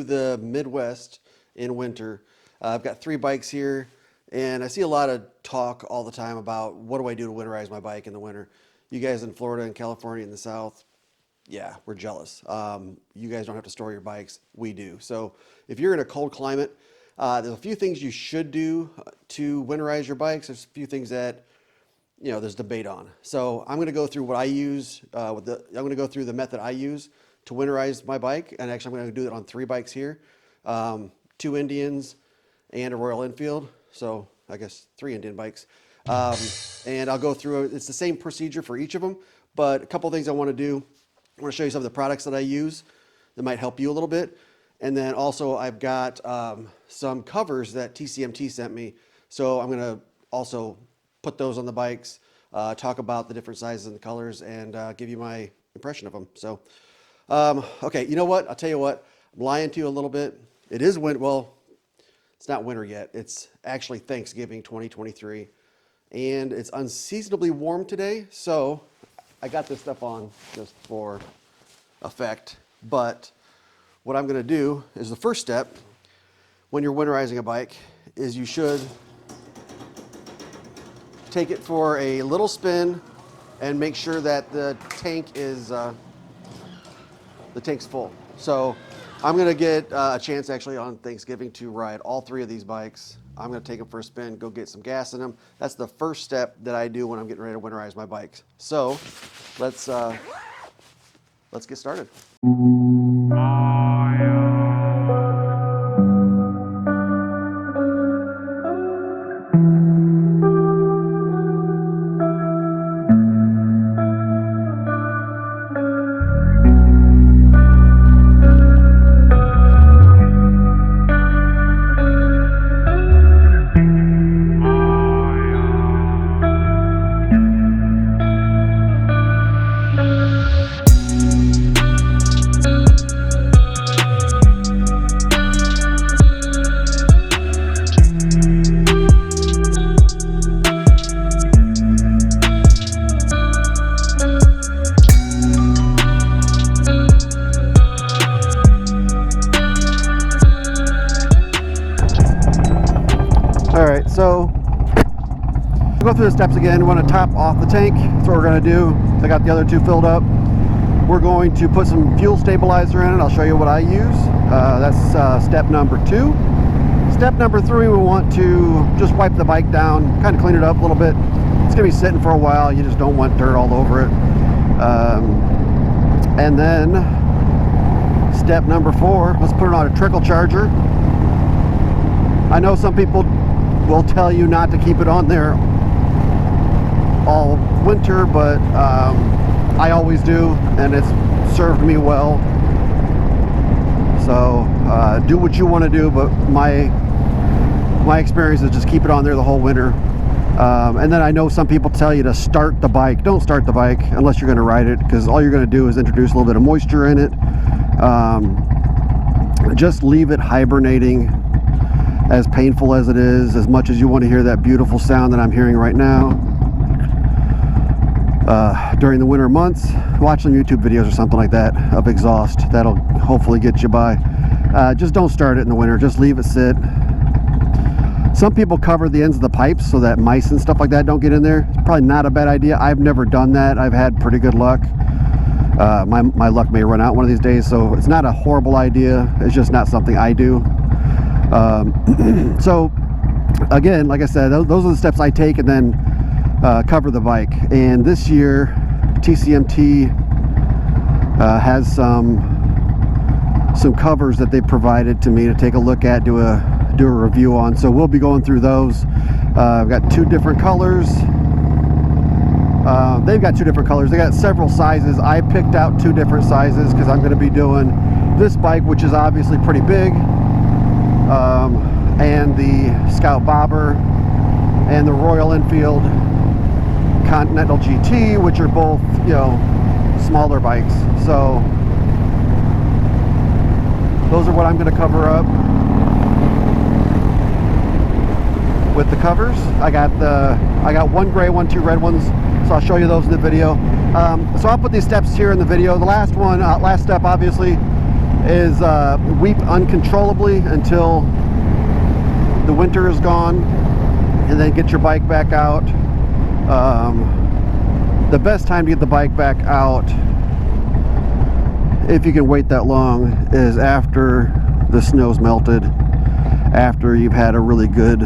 the Midwest in winter. I've got 3 bikes here, and I see a lot of talk all the time about what do I do to winterize my bike in the winter. You guys in Florida and California in the South, yeah, we're jealous. You guys don't have to store your bikes. We do. So if you're in a cold climate, there's a few things you should do to winterize your bikes. There's a few things that, you know, there's debate on. So I'm going to go through what I use. I'm going to go through the method I use to winterize my bike. And actually, I'm going to do it on 3 bikes here. 2 Indians and a Royal Enfield. So I guess 3 Indian bikes. And I'll go through it. It's the same procedure for each of them. But a couple of things I want to do. I want to show you some of the products that I use that might help you a little bit. And then also I've got some covers that TCMT sent me. So I'm going to also put those on the bikes, talk about the different sizes and the colors, and give you my impression of them. So, okay, you know what? I'll tell you what. I'm lying to you a little bit. It is winter. Well, it's not winter yet. It's actually Thanksgiving 2023. And it's unseasonably warm today. So I got this stuff on just for effect. But what I'm going to do is the first step when you're winterizing a bike is you should take it for a little spin and make sure that the tank is tank's full. So I'm going to get a chance actually on Thanksgiving to ride all 3 of these bikes. I'm going to take them for a spin, go get some gas in them. That's the first step that I do when I'm getting ready to winterize my bikes. So let's get started. So we'll go through the steps again. We want to top off the tank. That's what we're going to do. I got the other 2 filled up. We're going to put some fuel stabilizer in it. I'll show you what I use. That's step number 2. Step number 3, we want to just wipe the bike down, kind of clean it up a little bit. It's going to be sitting for a while. You just don't want dirt all over it. And then step number 4, let's put it on a trickle charger. I know some people will tell you not to keep it on there all winter, but I always do, and it's served me well. So do what you want to do, but my experience is just keep it on there the whole winter. And then I know some people tell you to start the bike. Don't start the bike unless you're going to ride it, because all you're going to do is introduce a little bit of moisture in it. Just leave it hibernating, as painful as it is, as much as you want to hear that beautiful sound that I'm hearing right now. During the winter months, watch some YouTube videos or something like that of exhaust. That'll hopefully get you by. Just don't start it in the winter. Just leave it sit. Some people cover the ends of the pipes so that mice and stuff like that don't get in there. It's probably not a bad idea. I've never done that. I've had pretty good luck. My luck may run out one of these days, so it's not a horrible idea. It's just not something I do. So again, like I said, those are the steps I take, and then cover the bike. And this year TCMT has some covers that they provided to me to take a look at, do a review on. So we'll be going through those. I've got 2 different colors. They've got 2 different colors. They got several sizes. I picked out 2 different sizes because I'm going to be doing this bike, which is obviously pretty big, and the Scout Bobber and the Royal Enfield Continental GT, which are both, you know, smaller bikes. So those are what I'm going to cover up with the covers. I got 1 gray one, 2 red ones, so I'll show you those in the video. So I'll put these steps here in the video. The last one, last step obviously is weep uncontrollably until the winter is gone, and then get your bike back out. The best time to get the bike back out, if you can wait that long, is after the snow's melted, after you've had a really good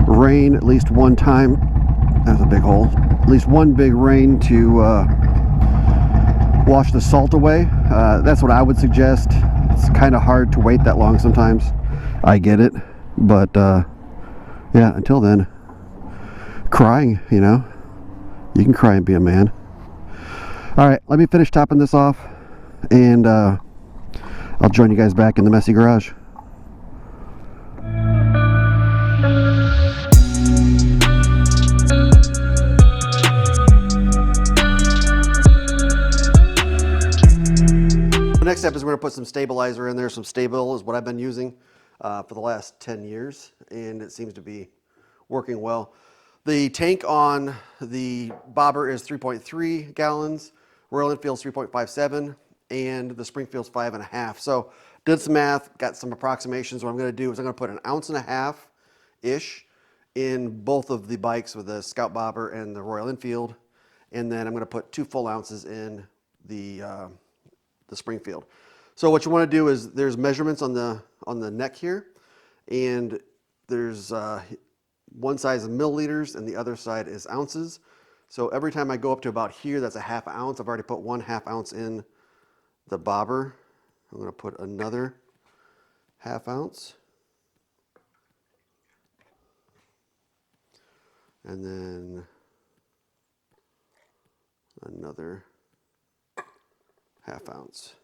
rain at least one time. That's a big hole. At least one big rain to wash the salt away. That's what I would suggest. It's kind of hard to wait that long sometimes. I get it, but yeah, until then, crying, you know, you can cry and be a man. All right, let me finish topping this off, and I'll join you guys back in the messy garage. The next step is we're going to put some stabilizer in there. Some Stable is what I've been using for the last 10 years, and it seems to be working well. The tank on the bobber is 3.3 gallons, Royal Enfield's 3.57, and the Springfield's 5.5. So did some math, got some approximations. What I'm going to do is I'm going to put 1.5 ounces-ish in both of the bikes, with the Scout Bobber and the Royal Enfield, and then I'm going to put 2 full ounces in the Springfield. So what you want to do is, there's measurements on the neck here, and there's one side is milliliters and the other side is ounces. So every time I go up to about here, that's a 1/2 ounce. I've already put 1/2 ounce in the bobber. I'm going to put another 1/2 ounce. And then another 1/2 ounce.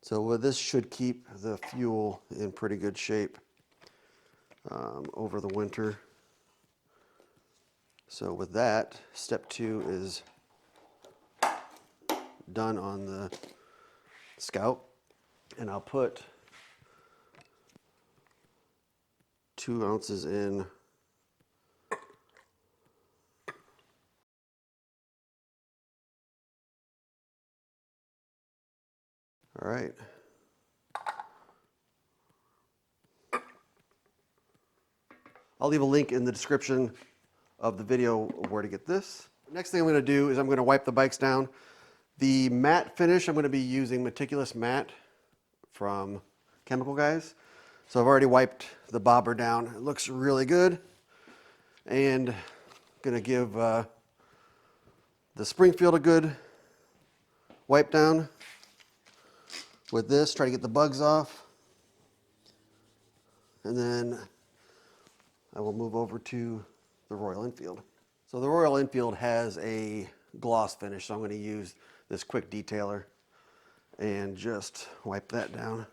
So this should keep the fuel in pretty good shape over the winter. So with that, step 2 is done on the Scout, and I'll put 2 ounces in all right. I'll leave a link in the description of the video where to get this. Next thing I'm going to do is I'm going to wipe the bikes down. The matte finish, I'm going to be using Meticulous Matte from Chemical Guys. So I've already wiped the bobber down. It looks really good. And I'm going to give the Springfield a good wipe down with this. Try to get the bugs off. And then I will move over to the Royal Enfield. So the Royal Enfield has a gloss finish, so I'm going to use this quick detailer and just wipe that down.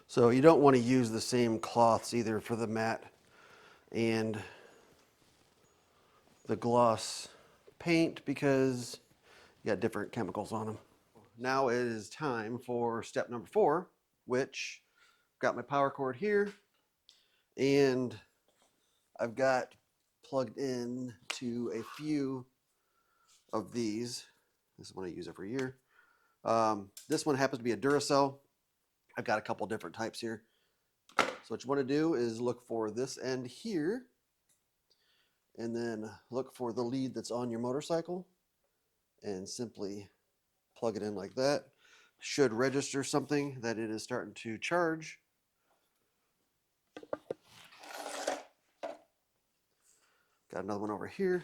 So you don't want to use the same cloths either for the matte and the gloss paint, because you got different chemicals on them. Now it is time for step number 4, which I've got my power cord here, and I've got plugged in to a few of these. This is one I use every year. This one happens to be a Duracell. I've got a couple different types here. So what you want to do is look for this end here, and then look for the lead that's on your motorcycle, and simply plug it in like that. Should register something that it is starting to charge. Got another one over here.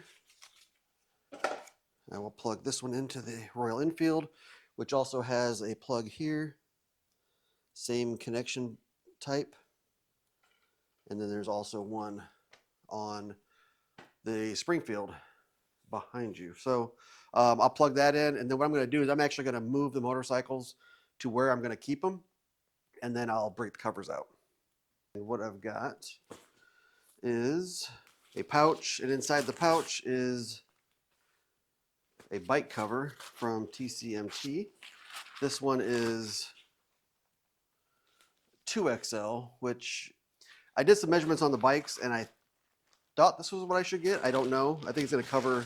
I will plug this one into the Royal Enfield, which also has a plug here. Same connection type. And then there's also one on the Springfield behind you. So I'll plug that in, and then what I'm going to do is I'm actually going to move the motorcycles to where I'm going to keep them, and then I'll break the covers out. And what I've got is a pouch, and inside the pouch is a bike cover from TCMT. This one is 2XL, which I did some measurements on the bikes and I thought this was what I should get. I don't know. I think it's going to cover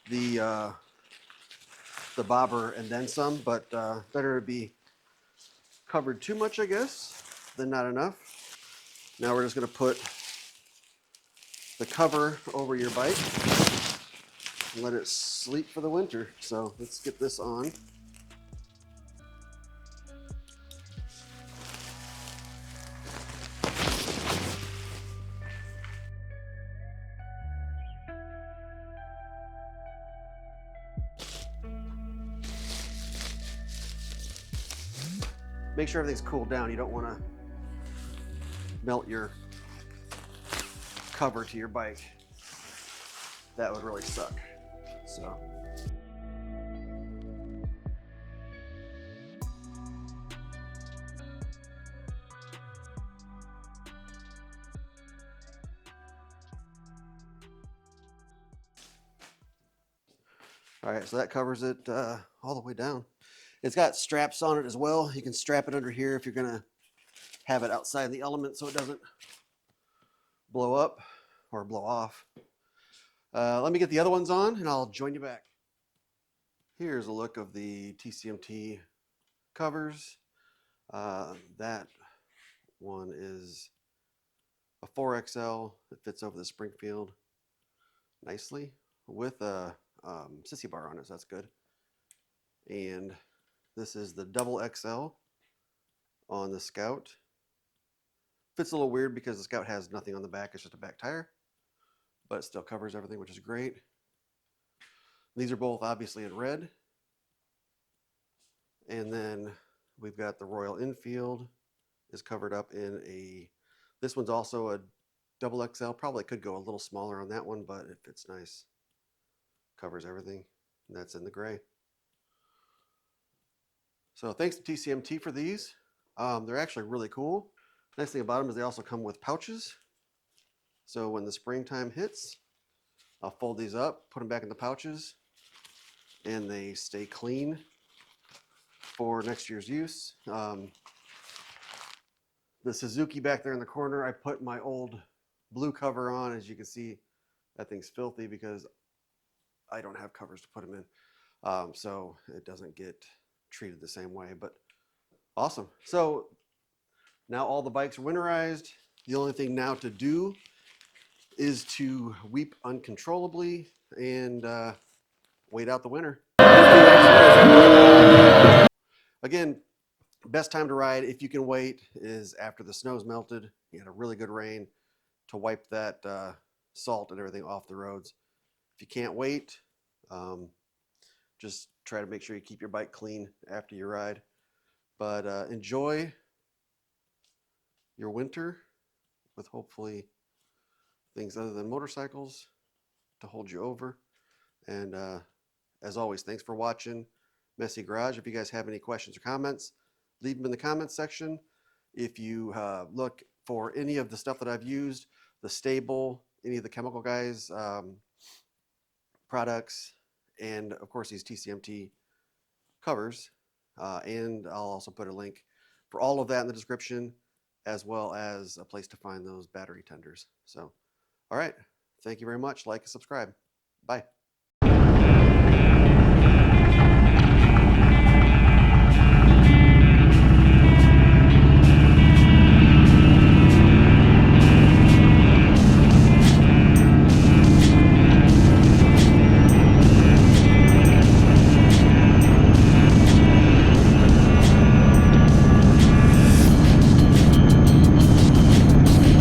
the bobber and then some, but better to be covered too much, I guess, than not enough. Now we're just going to put the cover over your bike and let it sleep for the winter. So let's get this on. Make sure everything's cooled down. You don't want to melt your cover to your bike. That would really suck. So. All right, so that covers it all the way down. It's got straps on it as well. You can strap it under here if you're gonna have it outside the element so it doesn't blow up or blow off. Let me get the other ones on and I'll join you back. Here's a look of the TCMT covers. That one is a 4XL. It fits over the Springfield nicely with a sissy bar on it, so that's good. And this is the double XL on the Scout. Fits a little weird because the Scout has nothing on the back, it's just a back tire, but it still covers everything, which is great. These are both obviously in red. And then we've got the Royal Enfield is covered up in this one's also a double XL. Probably could go a little smaller on that one, but it fits nice. Covers everything. And that's in the gray. So thanks to TCMT for these. They're actually really cool. Nice thing about them is they also come with pouches. So when the springtime hits, I'll fold these up, put them back in the pouches, and they stay clean for next year's use. The Suzuki back there in the corner, I put my old blue cover on. As you can see, that thing's filthy because I don't have covers to put them in. So it doesn't get treated the same way, but awesome. So now all the bikes are winterized. The only thing now to do is to weep uncontrollably and wait out the winter. Again, best time to ride, if you can wait, is after the snow's melted. You had a really good rain to wipe that salt and everything off the roads. If you can't wait, just try to make sure you keep your bike clean after you ride. But enjoy your winter with hopefully things other than motorcycles to hold you over. And as always, thanks for watching MessyGarage. If you guys have any questions or comments, leave them in the comments section. If you look for any of the stuff that I've used, the stable, any of the chemical guys, products, and of course these TCMT covers, and I'll also put a link for all of that in the description, as well as a place to find those battery tenders. So, all right, thank you very much. Like and subscribe. Bye.